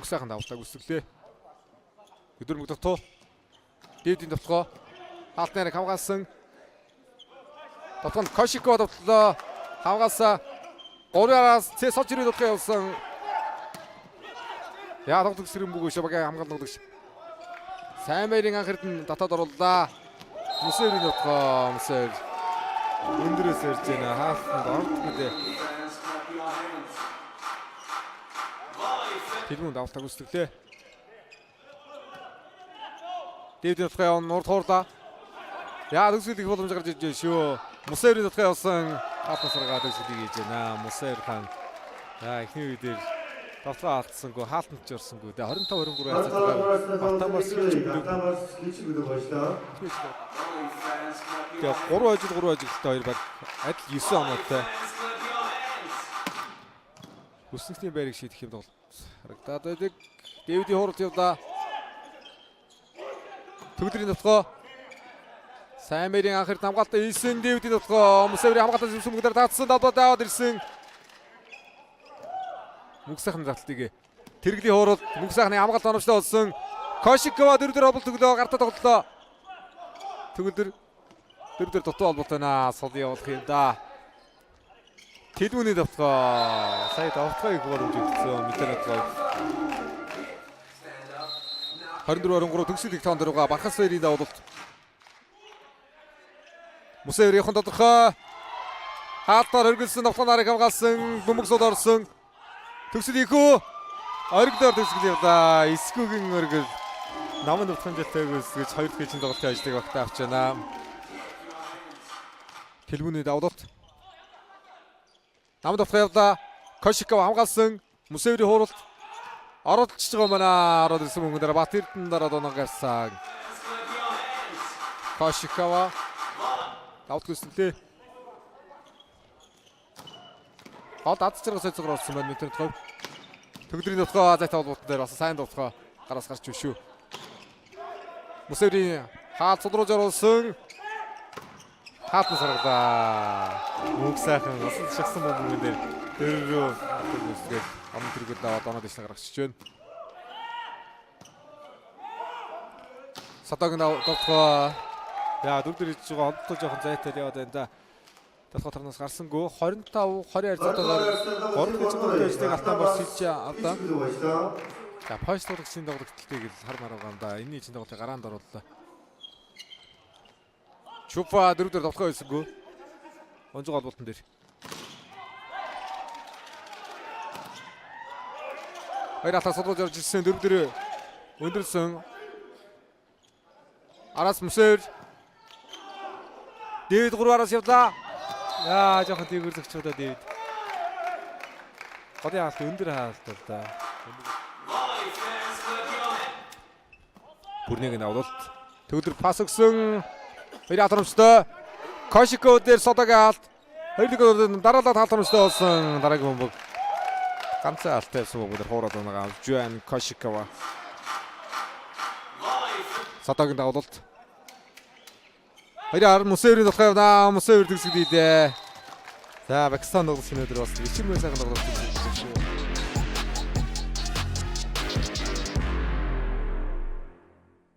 Мөнх сайхан давтааг үсгэлээ. Өдөр мөгдөгтөө. Дэвдийн давтгоо. Хаалт нарыг хамгаалсан. Давтганд Кошико давтлаа. Хамгаалсан. 3-араас Ц сочрын давтгаа явуулсан. Яа тогтох сэрэн бүгөө шабагаа хамгаалдаг. Сайн мэрийн анх эрдэн татаад орууллаа. Мөсөөрийн давтгаа. Мөсөөр өндөрөөс ирж байна. Хаалтанд ордог үлээ. Тэрүүн давтааг үсгэлээ. Дэвд давтгаа нурд хуурлаа. Яа төгсгөл их боломж гарч иж шүү. Мөсөөрийн давтгаа явсан. Хатасаргаа төгсгөлийг хийж байна. Мөсөөр хаан. Яа ихний үедээ давтгаа алдсангүй хаалтанд ч орсонгүй. 25-23 хацаагаар Батамбас хийчихгүй боллоо. Тэгээ 3 ажилттай хоёр баг адил 9 оноотой. Хүснэгтийн байрыг шийдэх юм бол харагдаад байдаг. Дэвдийн хууралт явлаа. Төгдрийн давтгоо. Сайн мэрийн анх эрт хамгаалтаа ийсэн Дэвдийн давтгоо. Мөсөөрийн хамгаалтаа зүсүм мөгдөр таацсан давтаа даваад ирсэн. Мөнх сайхны давталтыг тэрэглийн хууралт мөнх сайхны хамгаалт оновчтой болсон. Кошикова 4-4 холболт төглөө гартаа тоглолоо. Төгөлдөр 4-4 дутуу холболт байна. Сол явуулах юм да. Тэдүүний давтгаа. Сая давтгаыг горомж өгсөн. Мэдэр давтгаа. 24-23 төгсөлийг тоон дөрвга Бархас хоёрын давуулалт. Мөсөөрийн тодорхой. Хаалтаар хөргөлсөн давтгаа нарыг хамгаалсан. Бөмбөг сууд орсон. Төгсөл ихүү. Оргидоор төгсгөл явлаа. Эсгүүгийн оргил. Намын давтгын дэвтэгөөс гэж 2 дэжин тоглолтын ажлыг багтаа авч байна. Хэлбүний давуулалт. Намын давтгаа явлаа. Кошикова хамгаалсан. Мөсөөрийн хууралт. Оролцож байгаа мана. Ороод ирсэн мөнгөн дээр Бат Эрдэнэ дараа доноо гарсан. Кошикова давтг үсгэлээ. Хол адцчрагаас цэцгээр орсон байна метр тов. Төгдрийн давтгаа зайтай холбоотон дээр бас сайн давтгаа гараас гарч шүү. Мөсөөрийн хаалт судрууж оруулсан. Хаалт саргалаа. Мөнх сайхан асал шигсэн бомбын дээр дөрөв үсгээд амт тэргэл даваад оноо дэшнэ гаргачихж байна. Сатагийн давтгаа яа дөрөвдөр иж байгаа онцлог жоохон зайтай яваад байна да. Давтгаа тарнаас гарсангүй 25-20 харьцаатаагаар 3 дэжин ажлыг алтан борс хийж авдаа. За пойстлогчийн тоглолтыг л хар мараа ганда. Энэний чинь тоглолтыг гараанд орууллаа. Чупа 4-4 давтгаа байсангүй. Онжиг холболтон дээр. Хоёр атаа судалж орж ирсэн 4-4 өндөрсөн. Араас Мөсөөр. Дэвид 3-араас явлаа. Яа жоохон дэвгэрлэгч удаа Дэвид. Годын хаалт өндөр хаалт л да. Бүрнийг нь авлалт. Төгдөр пас өгсөн. Хоёр атрамжтай. Кошико дээр Содагийн хаалт. Хоёрын дараалал хаалтрамжтай болсон. Дараагийн бомбог. Ганцхан хаалттай байсан бомбог дээр хуураад байгаа. Жуан Кошикова. Содагийн давуулалт. Хоёрын Мөсөөрийн давтгаа явна. Мөсөөр төгсгөл ийдээ. За Пакистан тоглолт өнөөдөр бас 90 мянга сайхан тоглолт.